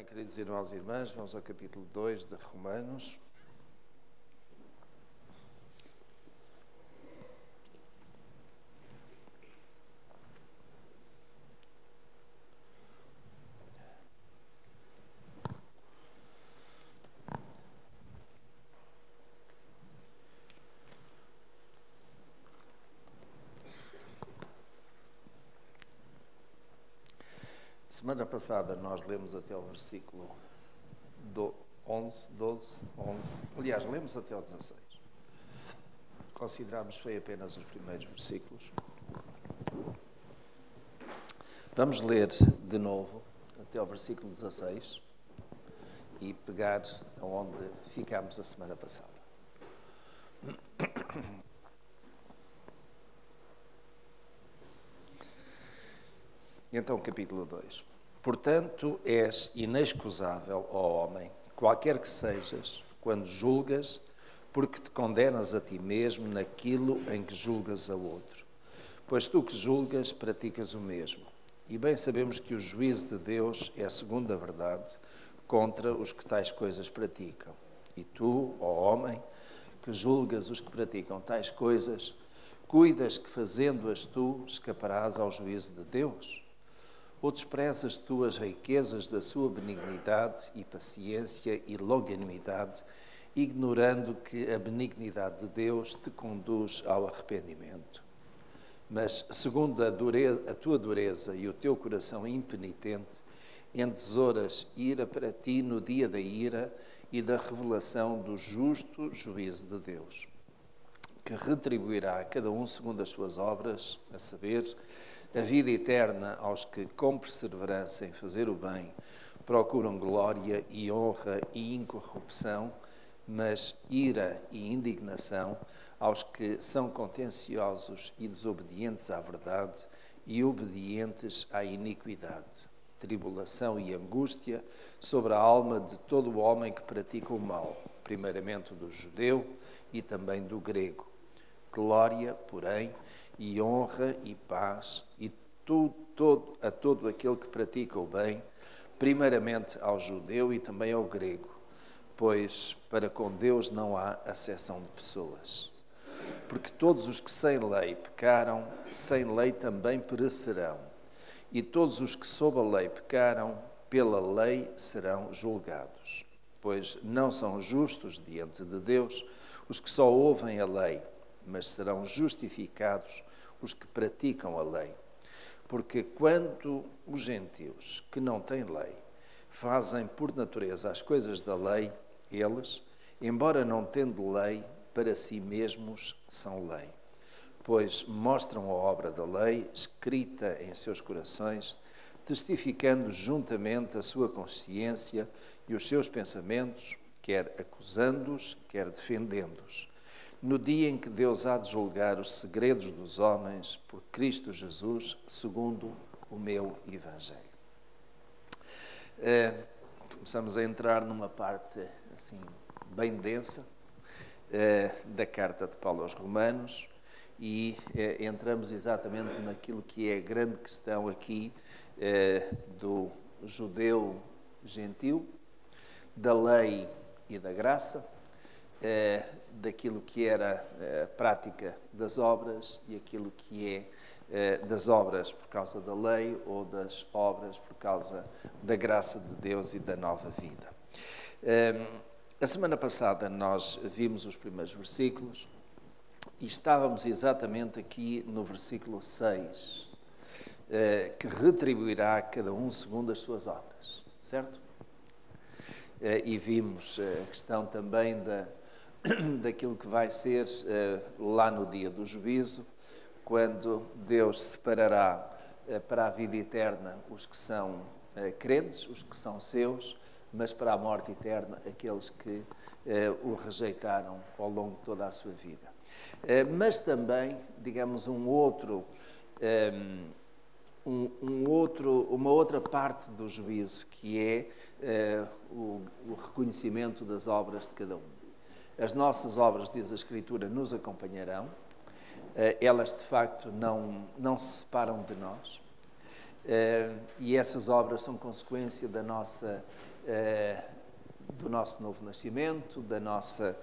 bem, queridos irmãos e irmãs, vamos ao capítulo 2 de Romanos. Semana passada nós lemos até o versículo 11. Aliás, lemos até o 16. Considerámos que foi apenas os primeiros versículos. Vamos ler de novo até o versículo 16 e pegar onde ficámos a semana passada. Então, capítulo 2. Portanto, és inexcusável, ó homem, qualquer que sejas, quando julgas, porque te condenas a ti mesmo naquilo em que julgas a outro. Pois tu que julgas, praticas o mesmo. E bem sabemos que o juízo de Deus é segundo a verdade, contra os que tais coisas praticam. E tu, ó homem, que julgas os que praticam tais coisas, cuidas que fazendo-as tu, escaparás ao juízo de Deus? Ou desprezas tu as riquezas da sua benignidade e paciência e longanimidade, ignorando que a benignidade de Deus te conduz ao arrependimento? Mas, segundo a tua dureza e o teu coração impenitente, entesouras ira para ti no dia da ira e da revelação do justo juízo de Deus, que retribuirá a cada um segundo as suas obras, a saber, a vida eterna aos que, com perseverança em fazer o bem, procuram glória e honra e incorrupção, mas ira e indignação aos que são contenciosos e desobedientes à verdade e obedientes à iniquidade, tribulação e angústia sobre a alma de todo o homem que pratica o mal, primeiramente do judeu e também do grego. Glória, porém, e honra e paz a todo aquele que pratica o bem, primeiramente ao judeu e também ao grego, pois para com Deus não há acepção de pessoas. Porque todos os que sem lei pecaram, sem lei também perecerão, e todos os que sob a lei pecaram, pela lei serão julgados. Pois não são justos diante de Deus os que só ouvem a lei, mas serão justificados os que praticam a lei. Porque quando os gentios que não têm lei fazem por natureza as coisas da lei, eles, embora não tendo lei, para si mesmos são lei. Pois mostram a obra da lei escrita em seus corações, testificando juntamente a sua consciência e os seus pensamentos, quer acusando-os, quer defendendo-os. No dia em que Deus há de julgar os segredos dos homens por Cristo Jesus, segundo o meu Evangelho. Começamos a entrar numa parte assim bem densa da carta de Paulo aos Romanos e entramos exatamente naquilo que é a grande questão aqui do judeu gentil, da lei e da graça, daquilo que era a prática das obras e aquilo que é das obras por causa da lei ou das obras por causa da graça de Deus e da nova vida. A semana passada nós vimos os primeiros versículos e estávamos exatamente aqui no versículo 6, que retribuirá a cada um segundo as suas obras, certo? E vimos a questão também daquilo que vai ser lá no dia do juízo, quando Deus separará para a vida eterna os que são crentes, os que são seus, mas para a morte eterna aqueles que o rejeitaram ao longo de toda a sua vida. Mas também, digamos, uma outra parte do juízo, que é o reconhecimento das obras de cada um. As nossas obras, diz a Escritura, nos acompanharão. Elas, de facto, não se separam de nós. E essas obras são consequência da nossa do nosso novo nascimento, da nossa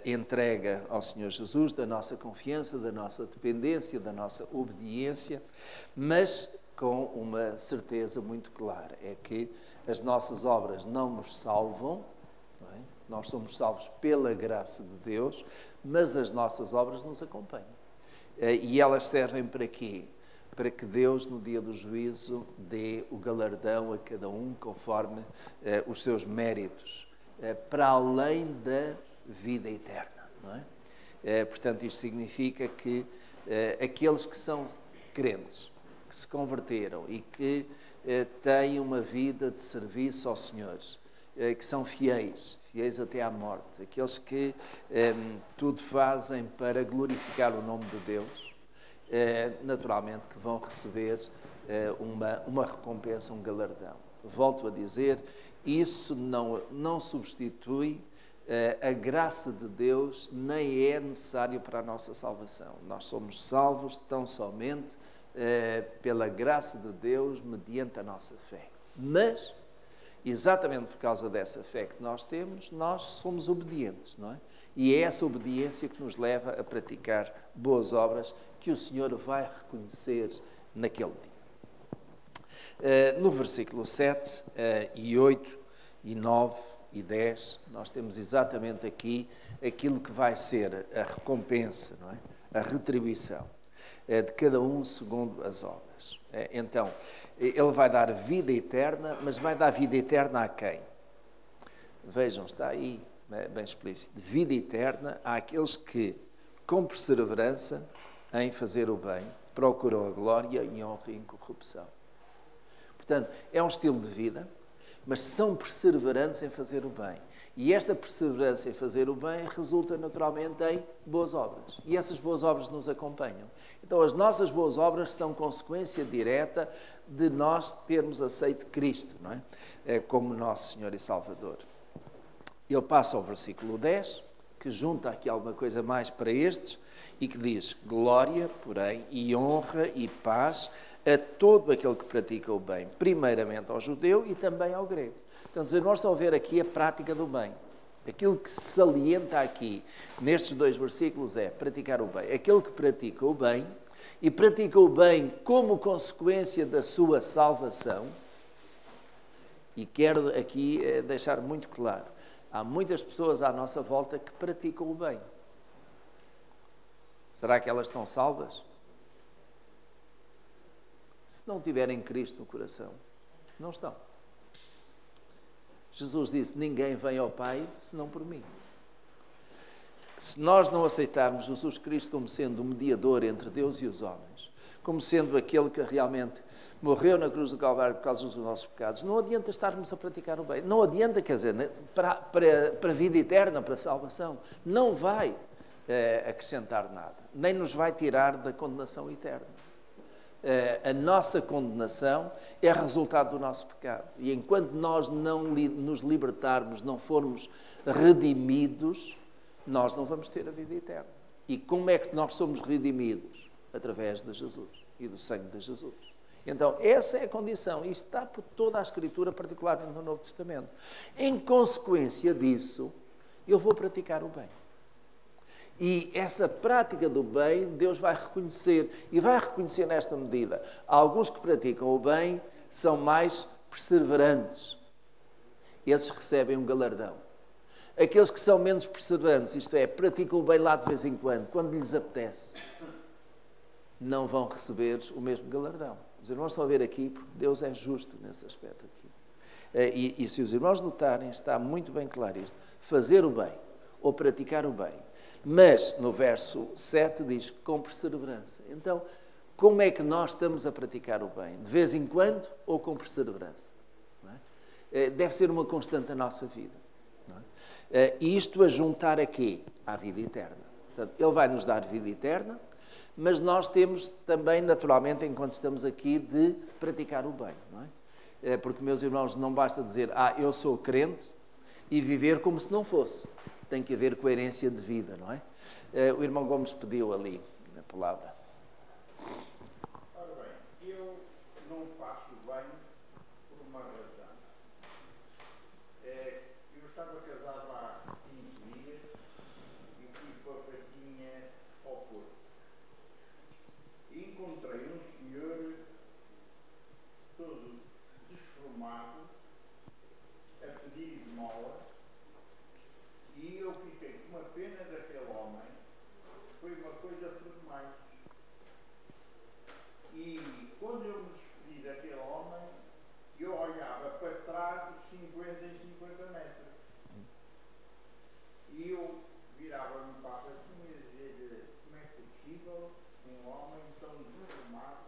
entrega ao Senhor Jesus, da nossa confiança, da nossa dependência, da nossa obediência, mas com uma certeza muito clara, é que as nossas obras não nos salvam, não é? Nós somos salvos pela graça de Deus, mas as nossas obras nos acompanham. E elas servem para quê? Para que Deus, no dia do juízo, dê o galardão a cada um conforme os seus méritos, para além da vida eterna, não é? Portanto, isto significa que aqueles que são crentes, que se converteram e que têm uma vida de serviço ao Senhor, que são fiéis até à morte, aqueles que tudo fazem para glorificar o nome de Deus, naturalmente que vão receber uma recompensa, um galardão. Volto a dizer, isso não substitui a graça de Deus, nem é necessário para a nossa salvação. Nós somos salvos tão somente pela graça de Deus, mediante a nossa fé. Mas, exatamente por causa dessa fé que nós temos, nós somos obedientes, não é? E é essa obediência que nos leva a praticar boas obras que o Senhor vai reconhecer naquele dia. No versículo 7 e 8 e 9 e 10, nós temos exatamente aqui aquilo que vai ser a recompensa, não é? A retribuição de cada um segundo as obras. Então, ele vai dar vida eterna, mas vai dar vida eterna a quem? Vejam, está aí bem explícito. Vida eterna àqueles que, com perseverança em fazer o bem, procuram a glória e honra e incorrupção. Portanto, é um estilo de vida, mas são perseverantes em fazer o bem. E esta perseverança em fazer o bem resulta naturalmente em boas obras. E essas boas obras nos acompanham. Então, as nossas boas obras são consequência direta de nós termos aceito Cristo, não é? Como nosso Senhor e Salvador. Ele passa ao versículo 10, que junta aqui alguma coisa mais para estes, e que diz: glória, porém, e honra e paz a todo aquele que pratica o bem, primeiramente ao judeu e também ao grego. Então, os irmãos estão a ver aqui a prática do bem. Aquilo que se salienta aqui, nestes dois versículos, é praticar o bem. Aquele que pratica o bem, e pratica o bem como consequência da sua salvação, e quero aqui deixar muito claro, há muitas pessoas à nossa volta que praticam o bem. Será que elas estão salvas? Se não tiverem Cristo no coração, não estão. Jesus disse: ninguém vem ao Pai senão por mim. Se nós não aceitarmos Jesus Cristo como sendo o mediador entre Deus e os homens, como sendo aquele que realmente morreu na cruz do Calvário por causa dos nossos pecados, não adianta estarmos a praticar o bem. Não adianta, quer dizer, para a vida eterna, para a salvação, não vai acrescentar nada, nem nos vai tirar da condenação eterna. A nossa condenação é resultado do nosso pecado. E enquanto nós não nos libertarmos, não formos redimidos, nós não vamos ter a vida eterna. E como é que nós somos redimidos? Através de Jesus e do sangue de Jesus. Então, essa é a condição. E está por toda a Escritura, particularmente no Novo Testamento. Em consequência disso, eu vou praticar o bem. E essa prática do bem, Deus vai reconhecer. E vai reconhecer nesta medida. Alguns que praticam o bem são mais perseverantes. Esses recebem um galardão. Aqueles que são menos perseverantes, isto é, praticam o bem lá de vez em quando lhes apetece, não vão receber o mesmo galardão. Os irmãos estão a ver aqui, porque Deus é justo nesse aspecto aqui. E se os irmãos notarem, está muito bem claro isto. Fazer o bem, ou praticar o bem. Mas, no verso 7, diz com perseverança. Então, como é que nós estamos a praticar o bem? De vez em quando ou com perseverança? Não é? Deve ser uma constante na nossa vida. Não é? E isto a juntar a quê? À vida eterna. Portanto, Ele vai nos dar vida eterna, mas nós temos também, naturalmente, enquanto estamos aqui, de praticar o bem. Não é? Porque, meus irmãos, não basta dizer, eu sou crente, e viver como se não fosse. Tem que haver coerência de vida, não é? O irmão Gomes pediu ali a palavra. Ora bem, eu não faço bem por uma razão. coisa por mais. E quando eu me despedi daquele homem, eu olhava para trás de 50 em 50 metros. E eu virava-me para a assim e dizia: como é possível um homem tão deformado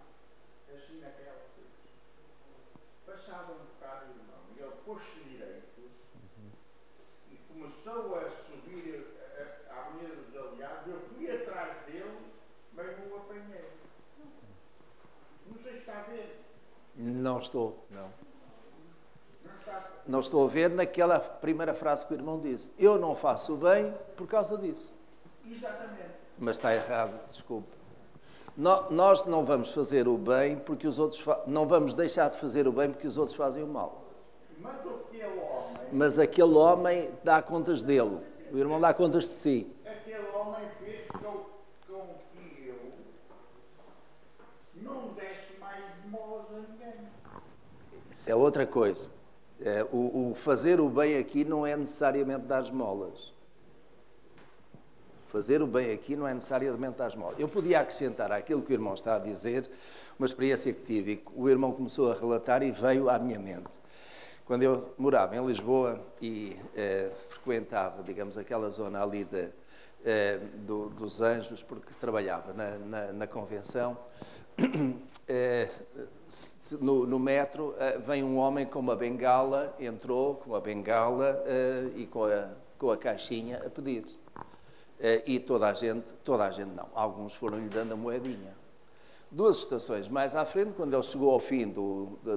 assim naquela coisa? Passava um bocado, irmão, e ele pôs-se direito e começou a subir a Avenida dos Aliados. Eu fui atrás dele, mas não o apanhei. Não sei se está a ver. Não estou, não. Não está. Não estou a ver naquela primeira frase que o irmão disse. Eu não faço o bem por causa disso. Exatamente. Mas está errado, desculpe. Nós não vamos fazer o bem porque os outros... Não vamos deixar de fazer o bem porque os outros fazem o mal. Mas aquele homem... Mas aquele homem dá contas dele. O irmão dá contas de si. Aquele homem fez com que eu não desse mais molas a ninguém. Isso é outra coisa. O fazer o bem aqui não é necessariamente dar esmolas. Fazer o bem aqui não é necessariamente dar esmolas. Eu podia acrescentar àquilo que o irmão está a dizer uma experiência que tive e que o irmão começou a relatar e veio à minha mente. Quando eu morava em Lisboa e frequentava, digamos, aquela zona ali dos Anjos, porque trabalhava na convenção, no metro vem um homem com uma bengala, entrou com a bengala e com a caixinha a pedir. E toda a gente não. Alguns foram-lhe dando a moedinha. 2 estações mais à frente, quando ele chegou ao fim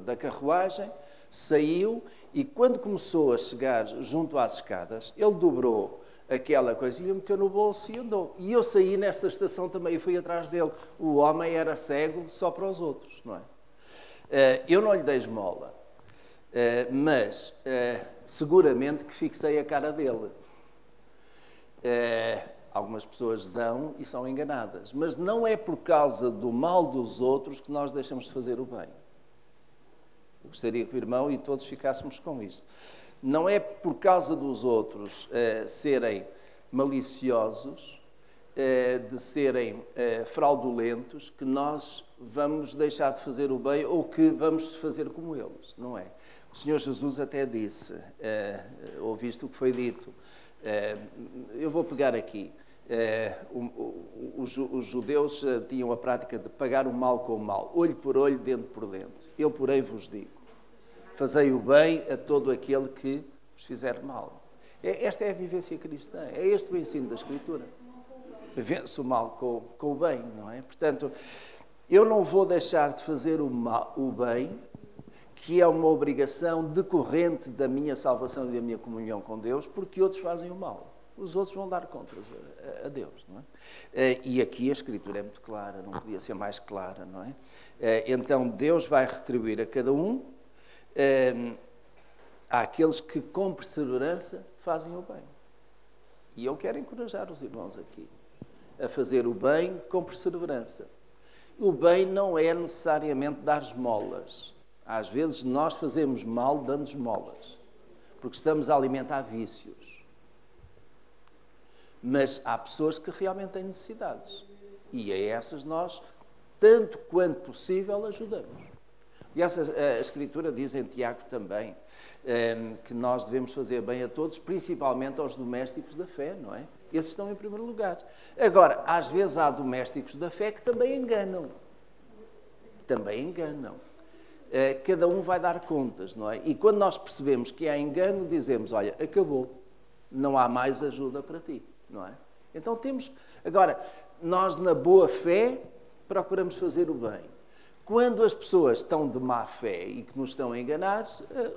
da carruagem, saiu e quando começou a chegar junto às escadas, ele dobrou aquela coisinha, meteu no bolso e andou. E eu saí nesta estação também e fui atrás dele. O homem era cego só para os outros, não é? Eu não lhe dei esmola, mas seguramente que fixei a cara dele. Algumas pessoas dão e são enganadas, mas não é por causa do mal dos outros que nós deixamos de fazer o bem. Eu gostaria que o irmão e todos ficássemos com isto. Não é por causa dos outros serem maliciosos, de serem fraudulentos, que nós vamos deixar de fazer o bem ou que vamos fazer como eles, não é? O Senhor Jesus até disse, ouviste o que foi dito, eu vou pegar aqui, os judeus tinham a prática de pagar o mal com o mal, olho por olho, dente por dente. Eu, porém, vos digo, fazei o bem a todo aquele que vos fizer mal. Esta é a vivência cristã, é este o ensino da Escritura. Vence o mal com o bem, não é? Portanto, eu não vou deixar de fazer o bem, que é uma obrigação decorrente da minha salvação e da minha comunhão com Deus, porque outros fazem o mal. Os outros vão dar contas a Deus, não é? E aqui a Escritura é muito clara, não podia ser mais clara, não é? Então, Deus vai retribuir a cada um, àqueles que com perseverança fazem o bem. E eu quero encorajar os irmãos aqui a fazer o bem com perseverança. O bem não é necessariamente dar esmolas. Às vezes nós fazemos mal dando esmolas, porque estamos a alimentar vícios. Mas há pessoas que realmente têm necessidades. E a essas nós, tanto quanto possível, ajudamos. E a Escritura diz em Tiago também que nós devemos fazer bem a todos, principalmente aos domésticos da fé, não é? Esses estão em primeiro lugar. Agora, às vezes há domésticos da fé que também enganam. Também enganam. Cada um vai dar contas, não é? E quando nós percebemos que há engano, dizemos, olha, acabou, não há mais ajuda para ti, não é? Então temos... Agora, nós na boa fé procuramos fazer o bem. Quando as pessoas estão de má fé e que nos estão a enganar,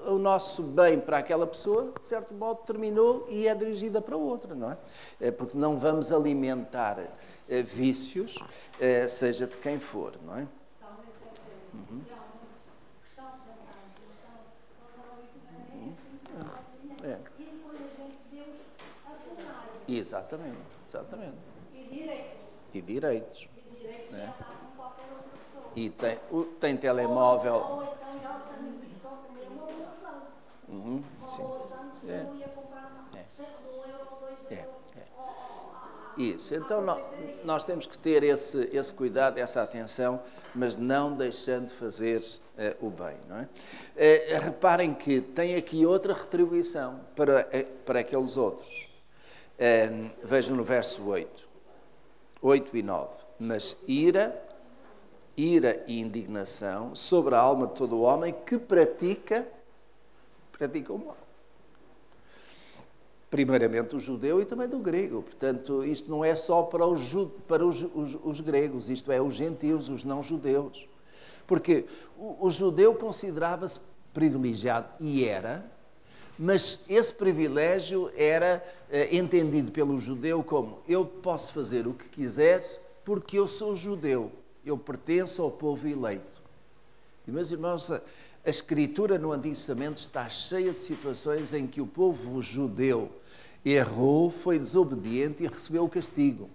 o nosso bem para aquela pessoa, de certo modo, terminou e é dirigida para outra, não é? Porque não vamos alimentar vícios, seja de quem for, não é? Uhum. Exatamente, exatamente. E direitos. Né? E tem telemóvel. Ou então já estamos a comer uma promoção. Sim. Ou antes eu ia comprar €1 ou €2. Isso, então nós temos que ter esse cuidado, essa atenção, mas não deixando de fazer o bem, não é? Reparem que tem aqui outra retribuição para aqueles outros. Vejam no verso 8 e 9. Mas ira e indignação sobre a alma de todo o homem que pratica o mal. Primeiramente o judeu e também do grego. Portanto, isto não é só para os gregos, isto é, os gentios, os não-judeus. Porque o judeu considerava-se privilegiado, e era, mas esse privilégio era entendido pelo judeu como: eu posso fazer o que quiser porque eu sou judeu, eu pertenço ao povo eleito. E, meus irmãos, a Escritura no Antigo Testamento está cheia de situações em que o povo judeu errou, foi desobediente e recebeu o castigo.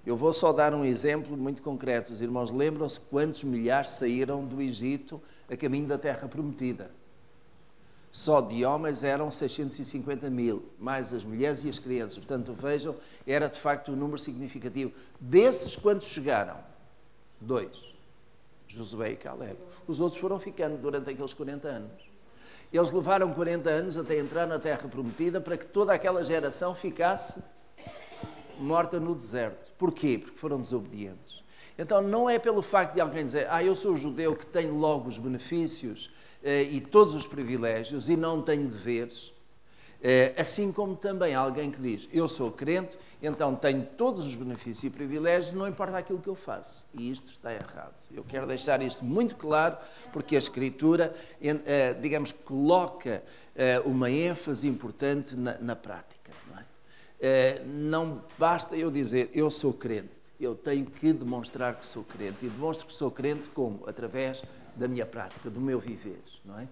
Eu vou só dar um exemplo muito concreto. Os irmãos lembram-se quantos milhares saíram do Egito a caminho da Terra Prometida? Só de homens eram 650 mil, mais as mulheres e as crianças. Portanto, vejam, era de facto um número significativo. Desses, quantos chegaram? 2. Josué e Caleb. Os outros foram ficando durante aqueles 40 anos. Eles levaram 40 anos até entrar na Terra Prometida para que toda aquela geração ficasse morta no deserto. Porquê? Porque foram desobedientes. Então não é pelo facto de alguém dizer: eu sou judeu que tenho logo os benefícios e todos os privilégios e não tenho deveres. Assim como também alguém que diz: eu sou crente, então tenho todos os benefícios e privilégios, não importa aquilo que eu faço. E isto está errado. Eu quero deixar isto muito claro, porque a Escritura, digamos, coloca uma ênfase importante na prática. Não é? Não basta eu dizer: eu sou crente. Eu tenho que demonstrar que sou crente. E demonstro que sou crente como? Através da minha prática, do meu viver, não é?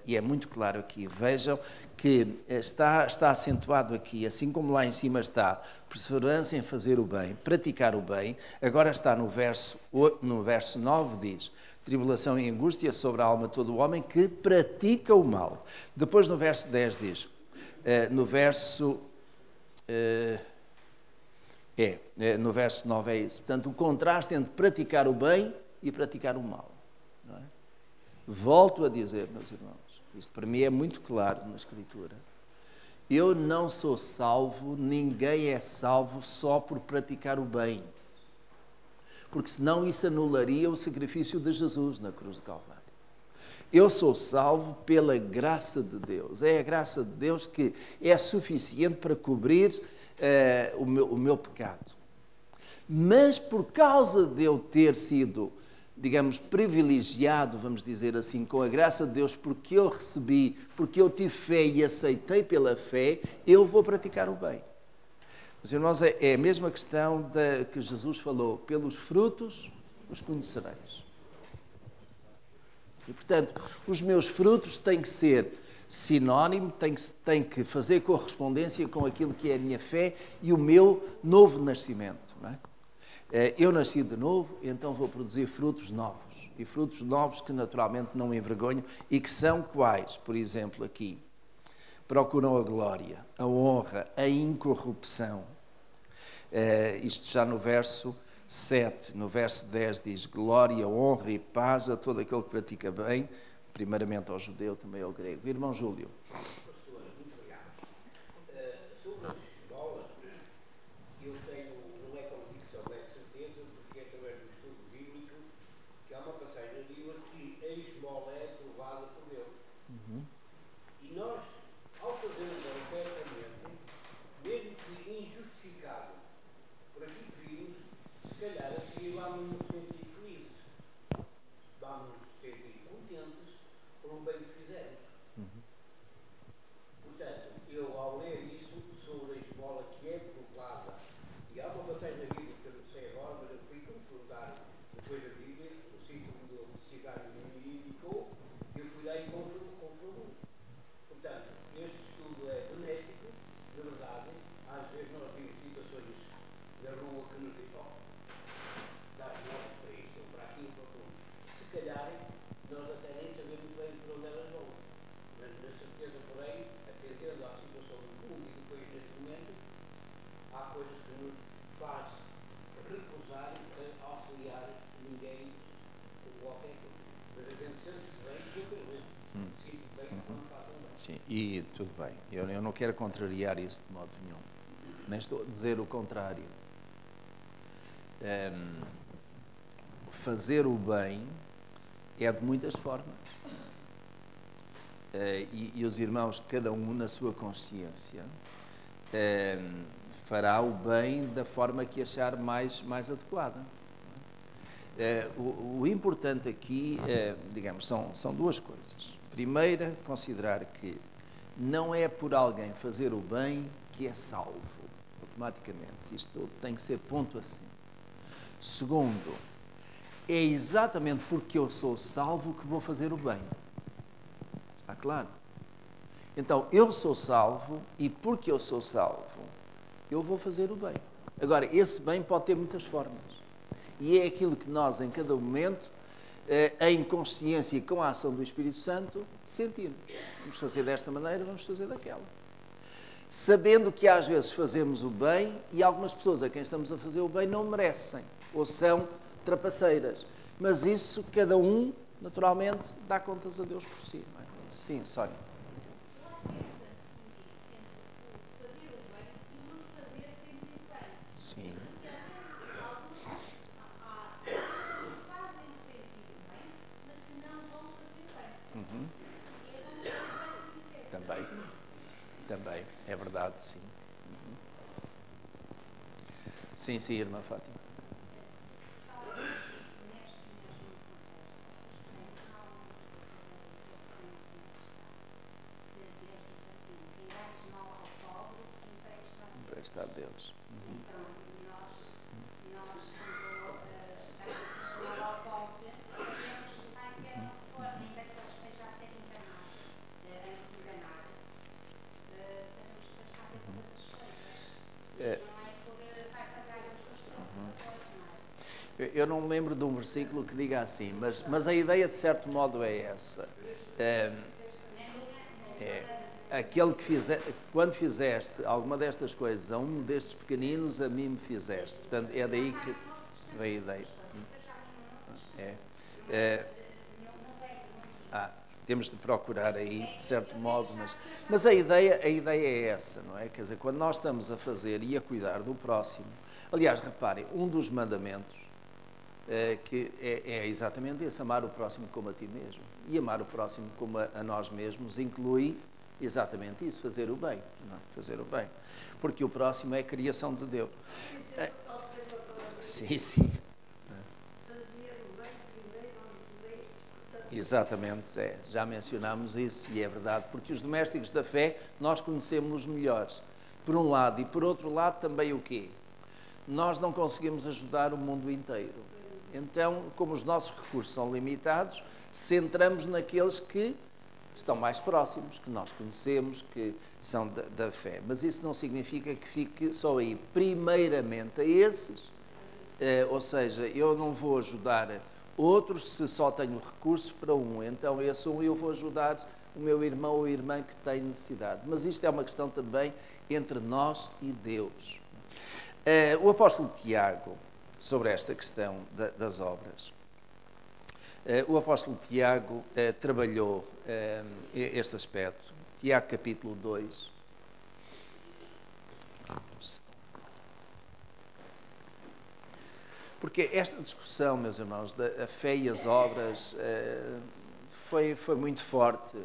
E é muito claro aqui. Vejam que está acentuado aqui, assim como lá em cima está, perseverança em fazer o bem, praticar o bem. Agora está no verso 9, diz: tribulação e angústia sobre a alma de todo o homem que pratica o mal. Depois no verso 10 diz, no verso 9 é isso. Portanto, o contraste entre praticar o bem e praticar o mal. Não é? Volto a dizer, meus irmãos, isto para mim é muito claro na Escritura. Eu não sou salvo, ninguém é salvo só por praticar o bem. Porque senão isso anularia o sacrifício de Jesus na cruz do Calvário. Eu sou salvo pela graça de Deus. É a graça de Deus que é suficiente para cobrir o meu pecado. Mas por causa de eu ter sido, digamos, privilegiado, vamos dizer assim, com a graça de Deus, porque eu recebi, porque eu tive fé e aceitei pela fé, eu vou praticar o bem. Mas, irmãos, é a mesma questão que Jesus falou: pelos frutos os conhecereis. E, portanto, os meus frutos têm que ser sinónimo, têm que fazer correspondência com aquilo que é a minha fé e o meu novo nascimento. Não é? Eu nasci de novo, então vou produzir frutos novos. E frutos novos que naturalmente não me envergonham e que são quais? Por exemplo, aqui. Procuram a glória, a honra, a incorrupção. Isto já no verso 7. No verso 10 diz: glória, honra e paz a todo aquele que pratica bem, primeiramente ao judeu, também ao grego. Irmão Júlio. coisas que nos faz recusar a auxiliar ninguém ou qualquer coisa. Mas a gente sente-se bem, eu pelo menos sinto bem quando façam bem. Sim, e tudo bem. Eu não quero contrariar isso de modo nenhum. Nem estou a dizer o contrário. Fazer o bem é de muitas formas. E os irmãos, cada um na sua consciência, fará o bem da forma que achar mais adequada. O importante aqui, digamos, são duas coisas. Primeira, considerar que não é por alguém fazer o bem que é salvo, automaticamente. Isto tem que ser ponto assim. Segundo, é exatamente porque eu sou salvo que vou fazer o bem. Está claro? Então, eu sou salvo e porque eu sou salvo, eu vou fazer o bem. Agora, esse bem pode ter muitas formas. E é aquilo que nós, em cada momento, em consciência e com a ação do Espírito Santo, sentimos. Vamos fazer desta maneira, vamos fazer daquela. Sabendo que às vezes fazemos o bem e algumas pessoas a quem estamos a fazer o bem não merecem ou são trapaceiras. Mas isso, cada um, naturalmente, dá contas a Deus por si. Não é? Sim, Sónia. Sim. Também, é verdade, sim. Sim, irmã Fátima. Empresta a Deus. Eu não me lembro de um versículo que diga assim, mas a ideia de certo modo é essa. Aquele que quando fizeste alguma destas coisas a um destes pequeninos, a mim me fizeste. Portanto, é daí que veio a ideia. Temos de procurar aí, de certo modo, mas a ideia é essa, não é? Quer dizer, quando nós estamos a fazer e a cuidar do próximo, aliás, reparem, um dos mandamentos que é exatamente esse, amar o próximo como a ti mesmo. E amar o próximo como a nós mesmos inclui exatamente isso, fazer o bem. Não é? Fazer o bem. Porque o próximo é a criação de Deus. Sim. Exatamente, já mencionámos isso e é verdade, porque os domésticos da fé nós conhecemos os melhores, por um lado, e por outro lado também o quê? Nós não conseguimos ajudar o mundo inteiro. Então, como os nossos recursos são limitados, centramos naqueles que estão mais próximos, que nós conhecemos, que são da fé. Mas isso não significa que fique só aí. Primeiramente a esses, ou seja, eu não vou ajudar outros se só tenho recursos para um. Então, esse um eu vou ajudar o meu irmão ou irmã que tem necessidade. Mas isto é uma questão também entre nós e Deus. O apóstolo Tiago, sobre esta questão das obras, o apóstolo Tiago trabalhou este aspecto. Tiago capítulo 2. Porque esta discussão, meus irmãos, da fé e as obras foi muito forte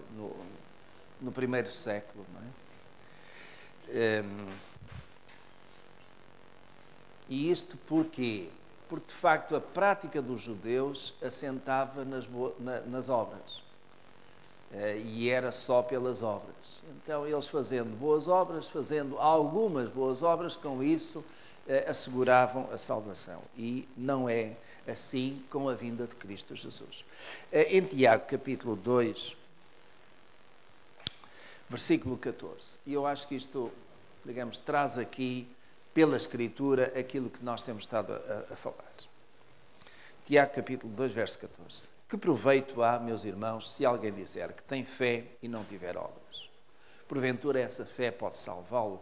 no primeiro século, não é? E isto porquê? Porque, de facto, a prática dos judeus assentava nas obras. E era só pelas obras. Então, eles fazendo boas obras, fazendo algumas boas obras, com isso asseguravam a salvação. E não é assim com a vinda de Cristo Jesus. Em Tiago, capítulo 2, versículo 14. E eu acho que isto, digamos, traz aqui, pela Escritura, aquilo que nós temos estado a falar. Tiago, capítulo 2, verso 14. Que proveito há, meus irmãos, se alguém disser que tem fé e não tiver obras? Porventura essa fé pode salvá-lo?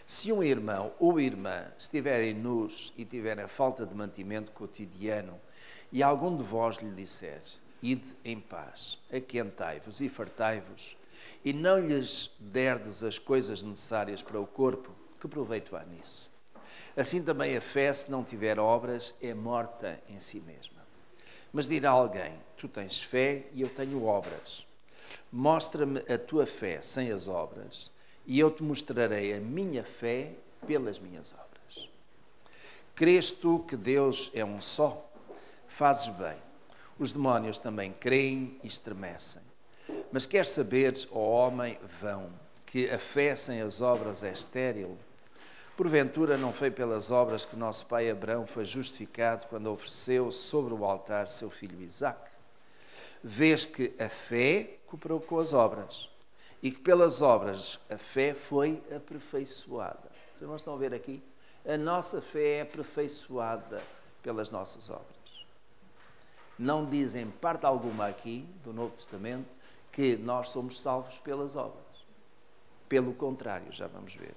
Se um irmão ou irmã estiverem nus e tiverem falta de mantimento cotidiano, e algum de vós lhe disser, ide em paz, aquentai-vos e fartai-vos, e não lhes derdes as coisas necessárias para o corpo, que proveito há nisso? Assim também a fé, se não tiver obras, é morta em si mesma. Mas dirá alguém, tu tens fé e eu tenho obras. Mostra-me a tua fé sem as obras, e eu te mostrarei a minha fé pelas minhas obras. Crês tu que Deus é um só? Fazes bem. Os demónios também creem e estremecem. Mas queres saber, ó homem vão, que a fé sem as obras é estéril? Porventura não foi pelas obras que nosso pai Abraão foi justificado quando ofereceu sobre o altar seu filho Isaque? Vês que a fé cooperou com as obras e que pelas obras a fé foi aperfeiçoada. Vocês não estão a ver aqui? A nossa fé é aperfeiçoada pelas nossas obras. Não diz em parte alguma aqui, do Novo Testamento, que nós somos salvos pelas obras. Pelo contrário, já vamos ver.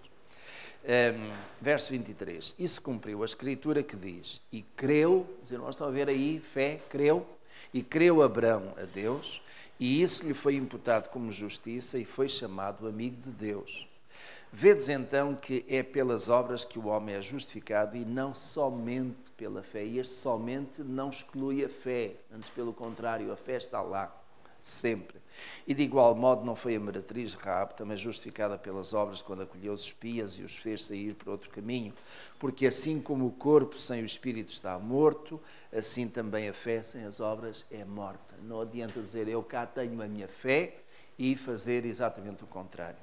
Verso 23. Isso cumpriu a Escritura que diz, e creu, os irmãos estão a ver aí, fé, creu, e creu Abraão a Deus, e isso lhe foi imputado como justiça e foi chamado amigo de Deus. Vedes então que é pelas obras que o homem é justificado e não somente pela fé. E este somente não exclui a fé, antes pelo contrário, a fé está lá, sempre. E de igual modo não foi a meretriz Raabe, também justificada pelas obras, quando acolheu os espias e os fez sair por outro caminho. Porque assim como o corpo sem o espírito está morto, assim também a fé sem as obras é morta. Não adianta dizer, eu cá tenho a minha fé, e fazer exatamente o contrário.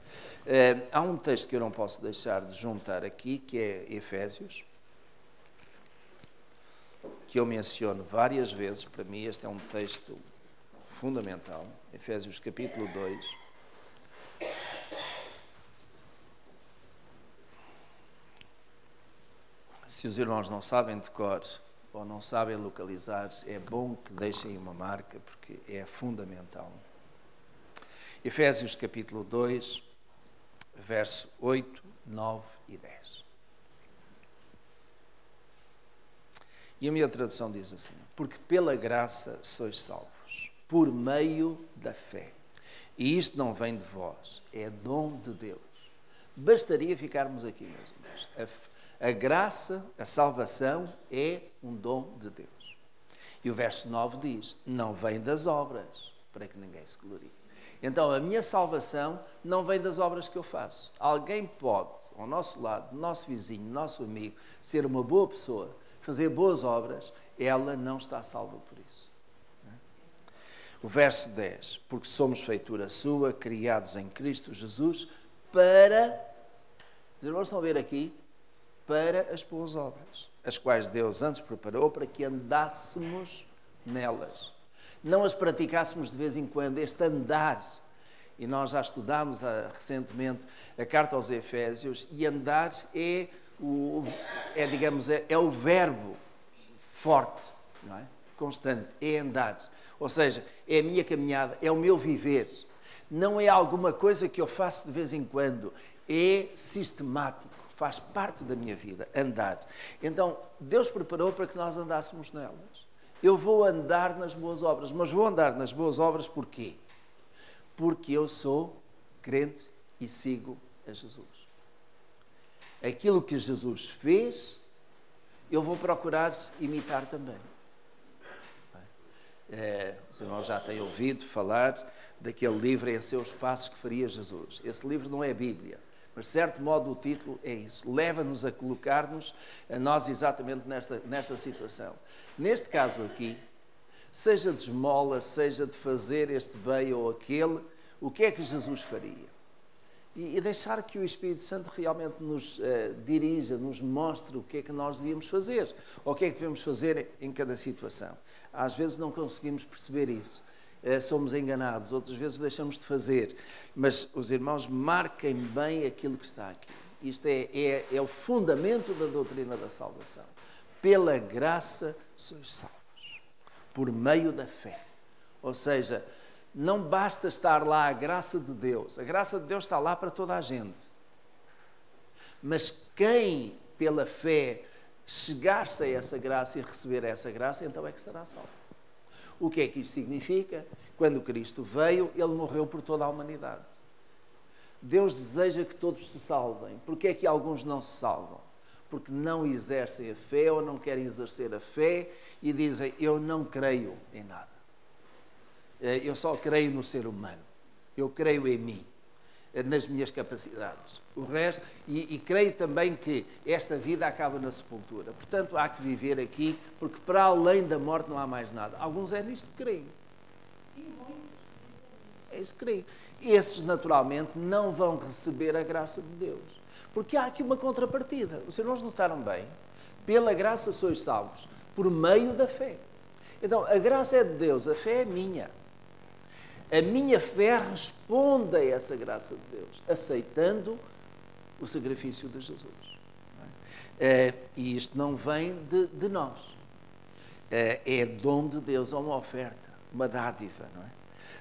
Há um texto que eu não posso deixar de juntar aqui, que é Efésios, que eu menciono várias vezes. Para mim este é um texto fundamental. Efésios capítulo 2. Se os irmãos não sabem de cor ou não sabem localizar, é bom que deixem uma marca, porque é fundamental. Efésios capítulo 2, verso 8, 9 e 10. E a minha tradução diz assim, porque pela graça sois salvos, por meio da fé. E isto não vem de vós, é dom de Deus. Bastaria ficarmos aqui, meus irmãos. A graça, a salvação é um dom de Deus. E o verso 9 diz, não vem das obras, para que ninguém se glorie. Então, a minha salvação não vem das obras que eu faço. Alguém pode, ao nosso lado, nosso vizinho, nosso amigo, ser uma boa pessoa, fazer boas obras, ela não está salva por isso. O verso 10, porque somos feitura sua, criados em Cristo Jesus, para, os irmãos estão a ver aqui, para as boas obras, as quais Deus antes preparou para que andássemos nelas. Não as praticássemos de vez em quando, este andar. E nós já estudámos recentemente a carta aos Efésios, e andar é o verbo forte, não é? Constante, é andar. Ou seja, é a minha caminhada, é o meu viver. Não é alguma coisa que eu faço de vez em quando, é sistemático, faz parte da minha vida, andar. Então, Deus preparou para que nós andássemos nelas. Eu vou andar nas boas obras, mas vou andar nas boas obras porquê? Porque eu sou crente e sigo a Jesus. Aquilo que Jesus fez, eu vou procurar imitar também. Os irmãos já têm ouvido falar daquele livro Em Seus Passos que faria Jesus. Esse livro não é a Bíblia, mas de certo modo o título é isso. Leva-nos a colocar-nos a nós exatamente nesta situação. Neste caso aqui, seja de esmola, seja de fazer este bem ou aquele, o que é que Jesus faria? E deixar que o Espírito Santo realmente nos dirija, nos mostre o que é que nós devíamos fazer, ou o que é que devemos fazer em cada situação. Às vezes não conseguimos perceber isso, somos enganados, outras vezes deixamos de fazer, mas os irmãos marquem bem aquilo que está aqui. Isto é o fundamento da doutrina da salvação. Pela graça sois salvos, por meio da fé. Ou seja, não basta estar lá a graça de Deus. A graça de Deus está lá para toda a gente. Mas quem, pela fé, chegar-se a essa graça e receber essa graça, então é que será salvo. O que é que isto significa? Quando Cristo veio, Ele morreu por toda a humanidade. Deus deseja que todos se salvem. Porquê é que alguns não se salvam? Porque não exercem a fé ou não querem exercer a fé e dizem, eu não creio em nada. Eu só creio no ser humano. Eu creio em mim, nas minhas capacidades. O resto, e creio também que esta vida acaba na sepultura. Portanto, há que viver aqui, porque para além da morte não há mais nada. Alguns é nisto que creem. É isso que creem. Esses, naturalmente, não vão receber a graça de Deus. Porque há aqui uma contrapartida. Os irmãos notaram bem? Pela graça sois salvos, por meio da fé. Então, a graça é de Deus, a fé é minha. A minha fé responde a essa graça de Deus, aceitando o sacrifício de Jesus. E isto não vem de nós. É dom de Deus, é uma oferta, uma dádiva, não é?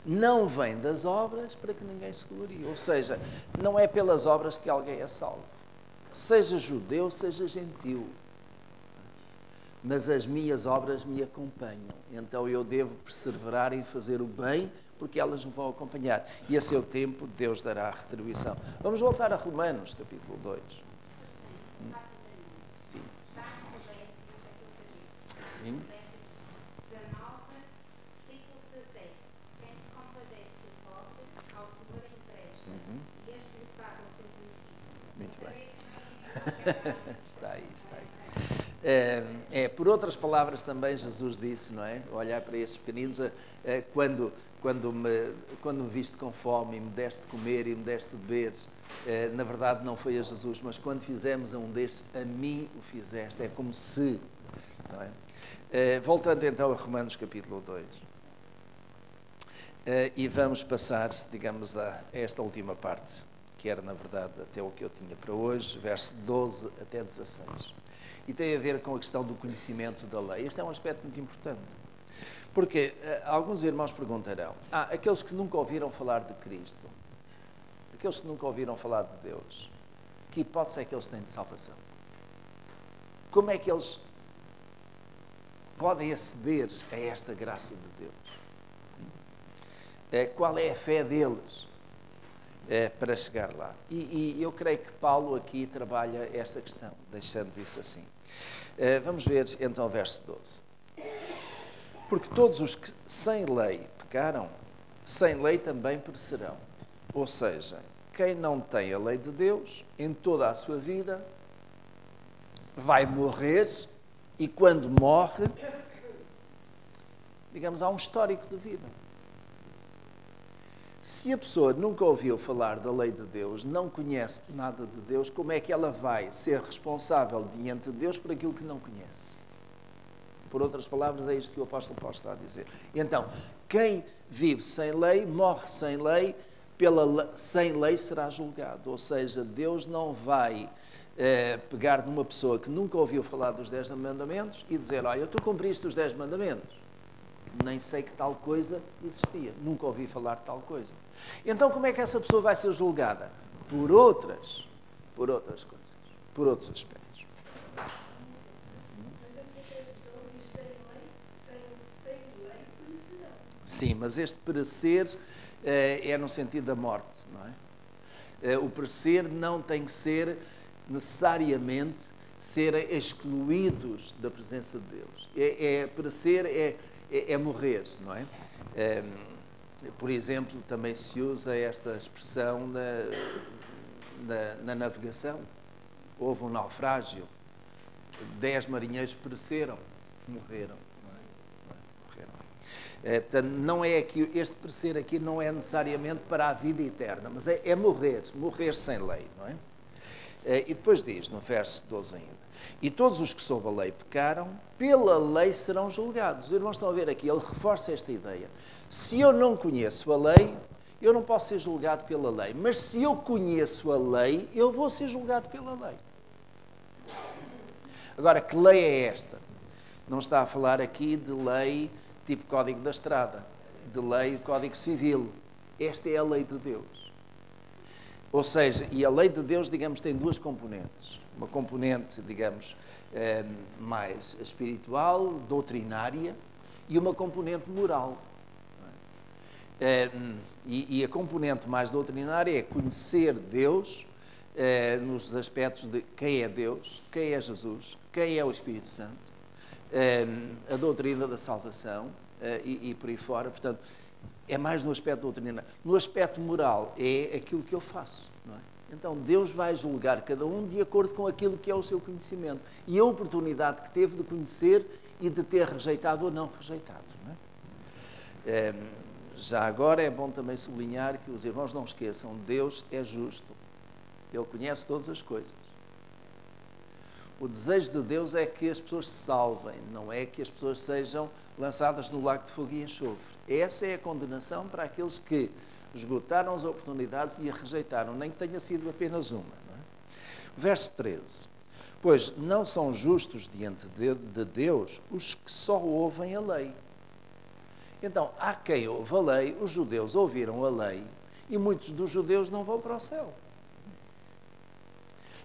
Não vem das obras para que ninguém se glorie. Ou seja, não é pelas obras que alguém é salvo. Seja judeu, seja gentil. Mas as minhas obras me acompanham. Então eu devo perseverar em fazer o bem, porque elas me vão acompanhar. E a seu tempo Deus dará a retribuição. Vamos voltar a Romanos, capítulo 2. Sim. Sim. Muito bem. Está aí. Por outras palavras também Jesus disse, não é? Olhar para estes pequeninos, quando me viste com fome e me deste de comer e me deste de beber, na verdade não foi a Jesus, mas quando fizemos a um destes, a mim o fizeste. É como se, não é? Voltando então a Romanos capítulo 2. E vamos passar, digamos, a esta última parte, que era, na verdade, até o que eu tinha para hoje, verso 12 até 16. E tem a ver com a questão do conhecimento da lei. Este é um aspecto muito importante. Porque alguns irmãos perguntarão, aqueles que nunca ouviram falar de Cristo, aqueles que nunca ouviram falar de Deus, que hipótese é que eles têm de salvação? Como é que eles podem aceder a esta graça de Deus? Qual é a fé deles para chegar lá? E eu creio que Paulo aqui trabalha esta questão, deixando isso assim. Vamos ver então o verso 12. Porque todos os que sem lei pecaram, sem lei também perecerão. Ou seja, quem não tem a lei de Deus, em toda a sua vida, vai morrer e quando morre, digamos, há um histórico de vida. Se a pessoa nunca ouviu falar da lei de Deus, não conhece nada de Deus, como é que ela vai ser responsável diante de Deus por aquilo que não conhece? Por outras palavras, é isto que o apóstolo Paulo está a dizer. Então, quem vive sem lei, morre sem lei, sem lei será julgado. Ou seja, Deus não vai pegar numa pessoa que nunca ouviu falar dos 10 mandamentos e dizer, olha, tu cumpriste os 10 mandamentos. Nem sei que tal coisa existia. Nunca ouvi falar de tal coisa. Então, como é que essa pessoa vai ser julgada? Por outras coisas, por outros aspectos. Sim, mas este perecer é no sentido da morte, não é? O perecer não tem que ser necessariamente ser excluídos da presença de Deus. Perecer é morrer, não é? Por exemplo, também se usa esta expressão na navegação. Houve um naufrágio, 10 marinheiros pereceram, morreram. Portanto, não é aqui, este perecer aqui não é necessariamente para a vida eterna, mas é morrer sem lei, não é? E depois diz, no verso 12 ainda, e todos os que sob a lei pecaram, pela lei serão julgados. Os irmãos estão a ver aqui, ele reforça esta ideia. Se eu não conheço a lei, eu não posso ser julgado pela lei. Mas se eu conheço a lei, eu vou ser julgado pela lei. Agora, que lei é esta? Não está a falar aqui de lei tipo Código da Estrada, de lei Código Civil. Esta é a lei de Deus. Ou seja, e a lei de Deus, digamos, tem duas componentes. Uma componente, digamos, mais espiritual, doutrinária, e uma componente moral. E a componente mais doutrinária é conhecer Deus nos aspectos de quem é Deus, quem é Jesus, quem é o Espírito Santo, a doutrina da salvação e por aí fora. Portanto, é mais no aspecto doutrinário. No aspecto moral é aquilo que eu faço, não é? Então, Deus vai julgar cada um de acordo com aquilo que é o seu conhecimento e a oportunidade que teve de conhecer e de ter rejeitado ou não rejeitado, não é? Já agora é bom também sublinhar que os irmãos não esqueçam, Deus é justo. Ele conhece todas as coisas. O desejo de Deus é que as pessoas se salvem, não é que as pessoas sejam lançadas no lago de fogo e enxofre. Essa é a condenação para aqueles que esgotaram as oportunidades e a rejeitaram, nem que tenha sido apenas uma. Não é? Verso 13. Pois não são justos diante de Deus os que só ouvem a lei. Então, há quem ouve a lei, os judeus ouviram a lei, e muitos dos judeus não vão para o céu.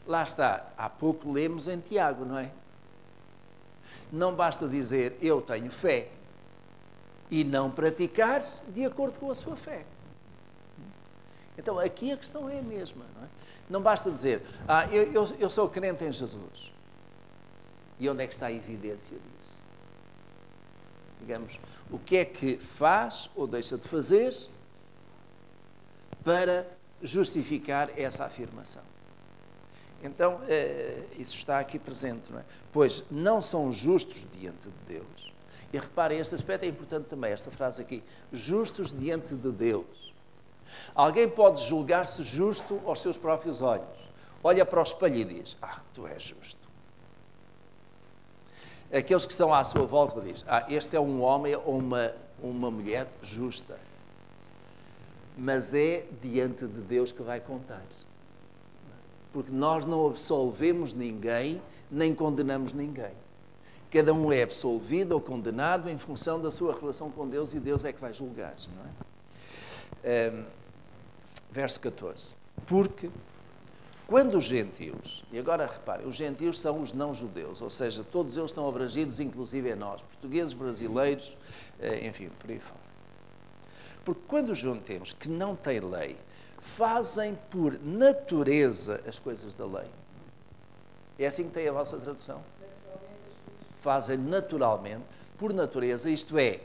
Lá está, há pouco lemos em Tiago, não é? Não basta dizer, eu tenho fé, e não praticar de acordo com a sua fé. Então, aqui a questão é a mesma, não é? Não basta dizer, eu sou crente em Jesus. E onde é que está a evidência disso? Digamos, o que é que faz ou deixa de fazer para justificar essa afirmação? Então, isso está aqui presente, não é? Pois não são justos diante de Deus. E reparem, este aspecto é importante também, esta frase aqui. Justos diante de Deus. Alguém pode julgar-se justo aos seus próprios olhos. Olha para o espelho e diz, tu és justo. Aqueles que estão à sua volta dizem, este é um homem ou uma mulher justa. Mas é diante de Deus que vai contar. Porque nós não absolvemos ninguém, nem condenamos ninguém. Cada um é absolvido ou condenado em função da sua relação com Deus e Deus é que vai julgar, não é? Verso 14. Porque quando os gentios, e agora reparem, os gentios são os não-judeus, ou seja, todos eles estão abrangidos, inclusive a nós, portugueses, brasileiros, enfim, por aí fora. Porque quando os gentios que não têm lei fazem por natureza as coisas da lei. É assim que tem a vossa tradução? Fazem naturalmente, por natureza, isto é,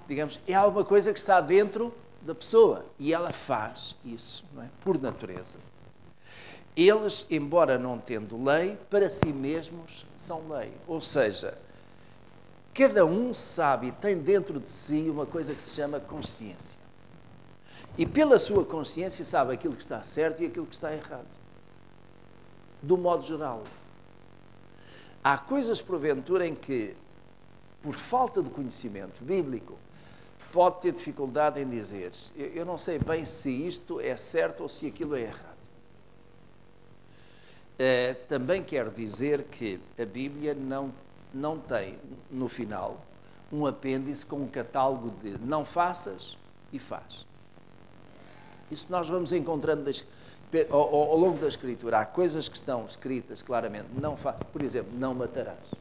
digamos, é alguma coisa que está dentro da pessoa e ela faz isso, não é? Por natureza. Eles, embora não tendo lei, para si mesmos são lei. Ou seja, cada um sabe e tem dentro de si uma coisa que se chama consciência. E pela sua consciência sabe aquilo que está certo e aquilo que está errado. Do modo geral. Há coisas, porventura, em que, por falta de conhecimento bíblico, pode ter dificuldade em dizer, eu não sei bem se isto é certo ou se aquilo é errado. Também quero dizer que a Bíblia não tem, no final, um apêndice com um catálogo de não faças e faz. Isso nós vamos encontrando ao longo da Escritura. Há coisas que estão escritas claramente. Não por exemplo, não matarás.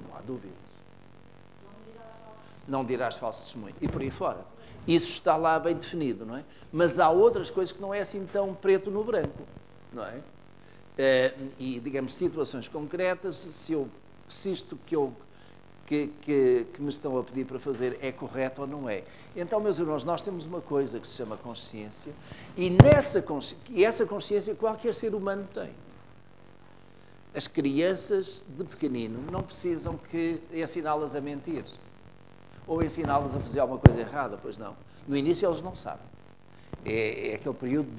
Não há dúvidas. Não dirás falso testemunho. E por aí fora. Isso está lá bem definido, não é? Mas há outras coisas que não é assim tão preto no branco, não é? E, digamos, situações concretas, se isto que me estão a pedir para fazer é correto ou não é. Então, meus irmãos, nós temos uma coisa que se chama consciência e essa consciência qualquer ser humano tem. As crianças de pequenino não precisam que ensiná-las a mentir ou ensiná-las a fazer alguma coisa errada, pois não. No início eles não sabem. É aquele período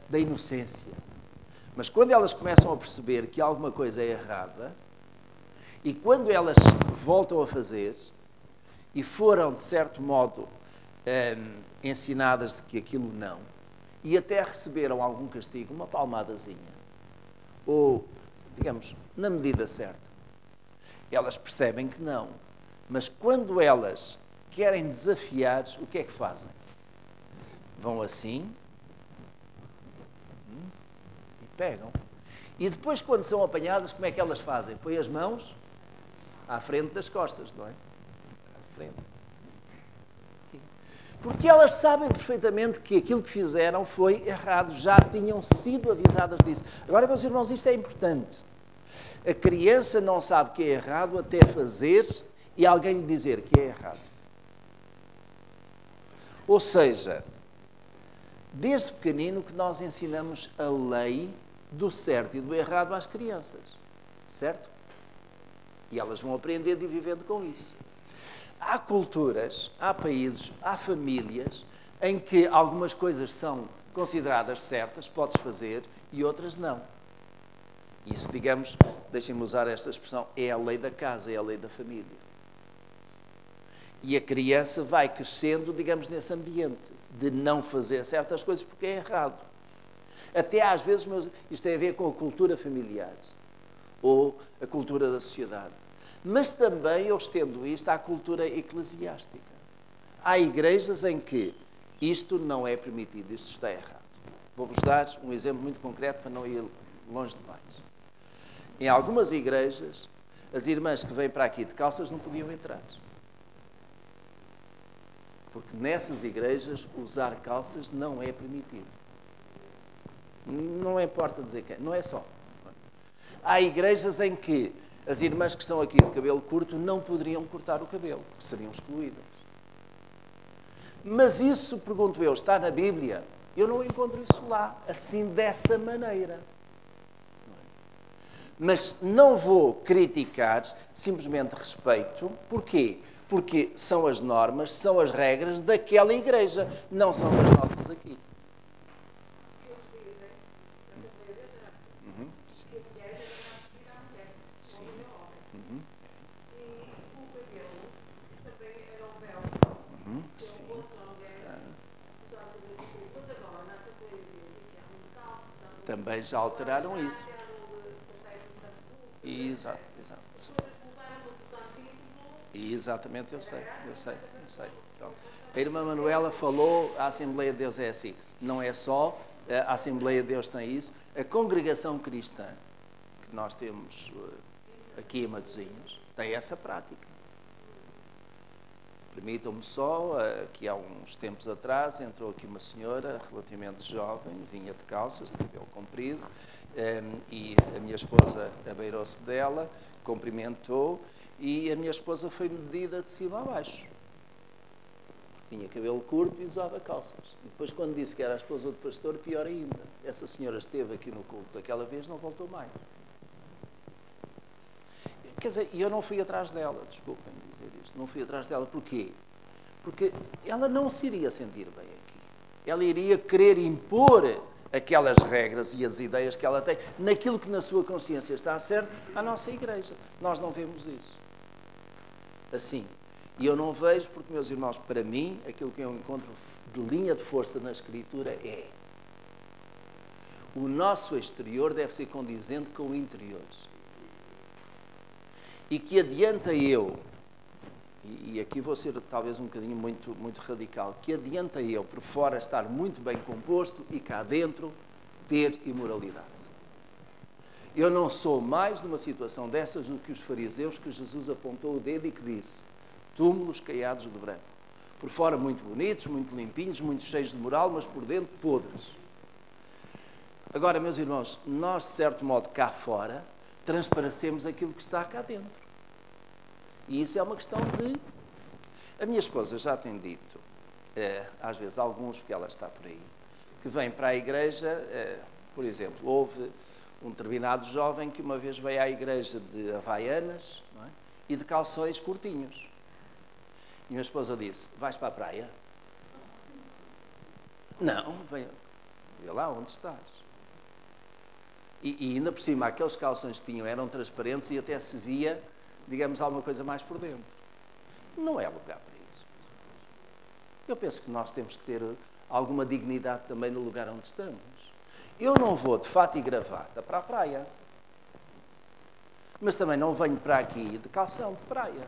da inocência. Mas quando elas começam a perceber que alguma coisa é errada, e quando elas voltam a fazer, e foram, de certo modo, ensinadas de que aquilo não, e até receberam algum castigo, uma palmadazinha, ou, digamos, na medida certa, elas percebem que não. Mas quando elas querem desafiar, o que é que fazem? Vão assim, Pegam. E depois, quando são apanhadas, como é que elas fazem? Põem as mãos à frente das costas, não é? À frente. Porque elas sabem perfeitamente que aquilo que fizeram foi errado, já tinham sido avisadas disso. Agora, meus irmãos, isto é importante. A criança não sabe que é errado até fazer e alguém lhe dizer que é errado. Ou seja, desde pequenino que nós ensinamos a lei do certo e do errado às crianças. Certo? E elas vão aprendendo e vivendo com isso. Há culturas, há países, há famílias em que algumas coisas são consideradas certas, podes fazer, e outras não. Isso, digamos, deixem-me usar esta expressão, é a lei da casa, é a lei da família. E a criança vai crescendo, digamos, nesse ambiente de não fazer certas coisas porque é errado. Até às vezes, isto tem a ver com a cultura familiar ou a cultura da sociedade. Mas também eu estendo isto à cultura eclesiástica. Há igrejas em que isto não é permitido, isto está errado. Vou-vos dar um exemplo muito concreto para não ir longe demais. Em algumas igrejas, as irmãs que vêm para aqui de calças não podiam entrar. Porque nessas igrejas usar calças não é permitido. Não importa dizer quem, não é só. Há igrejas em que as irmãs que estão aqui de cabelo curto não poderiam cortar o cabelo, porque seriam excluídas. Mas isso, pergunto eu, está na Bíblia? Eu não encontro isso lá, assim, dessa maneira. Mas não vou criticar, simplesmente respeito. Porquê? Porque são as normas, são as regras daquela igreja, não são das nossas aqui. Também já alteraram isso. Exato. Exatamente, eu sei. Pronto. A irmã Manuela falou, a Assembleia de Deus é assim. Não é só, a Assembleia de Deus tem isso. A congregação cristã, que nós temos aqui em Matosinhos, tem essa prática. Permitam-me só, que há uns tempos atrás entrou aqui uma senhora relativamente jovem, vinha de calças, de cabelo comprido, e a minha esposa abeirou-se dela, cumprimentou, e a minha esposa foi medida de cima a baixo. Tinha cabelo curto e usava calças. E depois, quando disse que era a esposa do pastor, pior ainda. Essa senhora esteve aqui no culto daquela vez, não voltou mais. Quer dizer, eu não fui atrás dela, desculpem dizer isto, não fui atrás dela. Porquê? Porque ela não se iria sentir bem aqui. Ela iria querer impor aquelas regras e as ideias que ela tem, naquilo que na sua consciência está certo, à nossa igreja. Nós não vemos isso. Assim. E eu não vejo, porque, meus irmãos, para mim, aquilo que eu encontro de linha de força na Escritura é o nosso exterior deve ser condizente com o interior. E que adianta eu, e aqui vou ser talvez um bocadinho muito radical, que adianta eu, por fora, estar muito bem composto e cá dentro ter imoralidade. Eu não sou mais numa situação dessas do que os fariseus que Jesus apontou o dedo e que disse: túmulos caiados de branco. Por fora muito bonitos, muito limpinhos, muito cheios de moral, mas por dentro podres. Agora, meus irmãos, nós, de certo modo, cá fora, transparecemos aquilo que está cá dentro. E isso é uma questão de... A minha esposa já tem dito, às vezes alguns, porque ela está por aí, que vem para a igreja, por exemplo, houve um determinado jovem que uma vez veio à igreja de havaianas, não é? E de calções curtinhos. E minha esposa disse: vais para a praia? Não, vê lá onde estás. E ainda por cima, aqueles calções que tinham eram transparentes e até se via, digamos, alguma coisa mais por dentro. Não é lugar para isso. Eu penso que nós temos que ter alguma dignidade também no lugar onde estamos. Eu não vou de fato e gravata para a praia. Mas também não venho para aqui de calção de praia.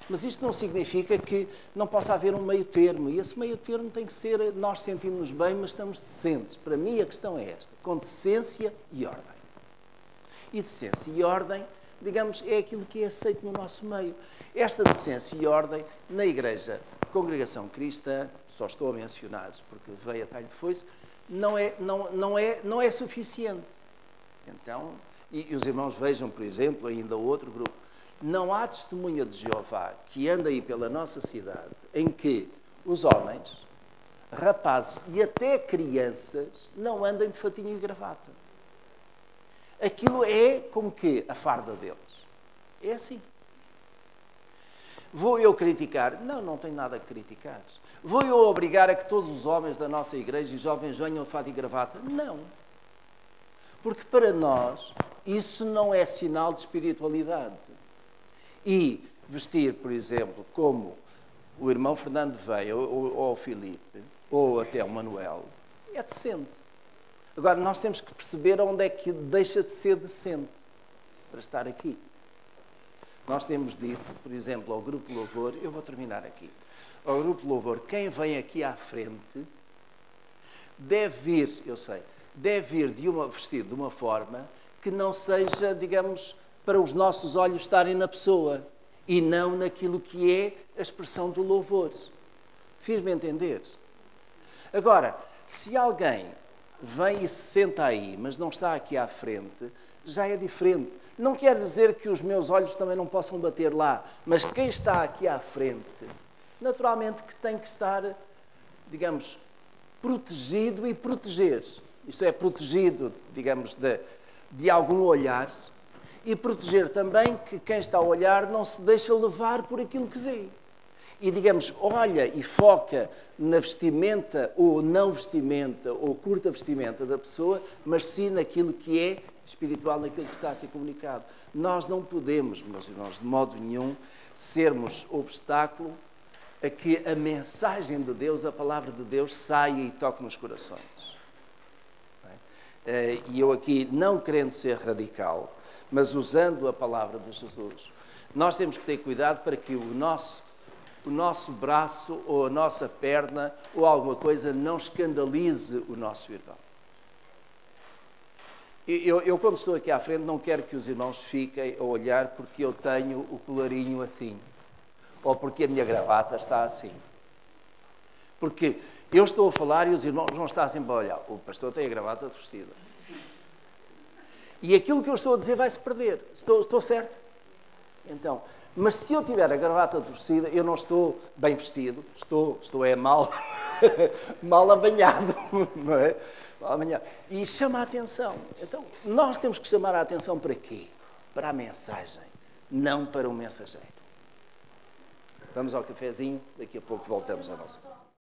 Mas isto não significa que não possa haver um meio termo. E esse meio termo tem que ser, nós sentimos-nos bem, mas estamos decentes. Para mim a questão é esta, com decência e ordem. E decência e ordem, digamos, é aquilo que é aceito no nosso meio. Esta decência e ordem, na Igreja Congregação Cristã, só estou a mencionar, porque veio a talho de foice, não é suficiente. Então, e os irmãos vejam, por exemplo, ainda outro grupo, não há testemunha de Jeová que anda aí pela nossa cidade em que os homens, rapazes e até crianças não andem de fatinho e gravata. Aquilo é como que a farda deles. É assim. Vou eu criticar? Não, não tenho nada a criticar. Vou eu obrigar a que todos os homens da nossa igreja e jovens venham de fato e gravata? Não. Porque para nós isso não é sinal de espiritualidade. E vestir, por exemplo, como o irmão Fernando veio, ou o Filipe, ou até o Manuel, é decente. Agora, nós temos que perceber onde é que deixa de ser decente para estar aqui. Nós temos dito, por exemplo, ao Grupo Louvor, eu vou terminar aqui, ao Grupo Louvor, quem vem aqui à frente deve vir, eu sei, deve vir vestido de uma forma que não seja, digamos, para os nossos olhos estarem na pessoa e não naquilo que é a expressão do louvor. Fiz-me entender? Agora, se alguém vem e se senta aí, mas não está aqui à frente, já é diferente. Não quer dizer que os meus olhos também não possam bater lá, mas quem está aqui à frente, naturalmente que tem que estar, digamos, protegido e proteger. Isto é, protegido, digamos, de algum olhar e proteger também que quem está a olhar não se deixa levar por aquilo que vê. E, digamos, olha e foca na vestimenta ou não vestimenta ou curta vestimenta da pessoa, mas sim naquilo que é espiritual, naquilo que está a ser comunicado. Nós não podemos, meus irmãos, de modo nenhum, sermos obstáculo a que a mensagem de Deus, a palavra de Deus, saia e toque nos corações. E eu aqui, não querendo ser radical, mas usando a palavra de Jesus, nós temos que ter cuidado para que o nosso braço ou a nossa perna ou alguma coisa não escandalize o nosso irmão. Eu quando estou aqui à frente, não quero que os irmãos fiquem a olhar porque eu tenho o colarinho assim, ou porque a minha gravata está assim. Porque eu estou a falar e os irmãos vão estar sempre a olhar. O pastor tem a gravata torcida. E aquilo que eu estou a dizer vai-se perder. Estou certo? Então, mas se eu tiver a gravata torcida, eu não estou bem vestido, estou mal, mal apanhado, não é? Mal apanhado. E chama a atenção. Então, nós temos que chamar a atenção para quê? Para a mensagem, não para o mensageiro. Vamos ao cafezinho, daqui a pouco voltamos ao nosso...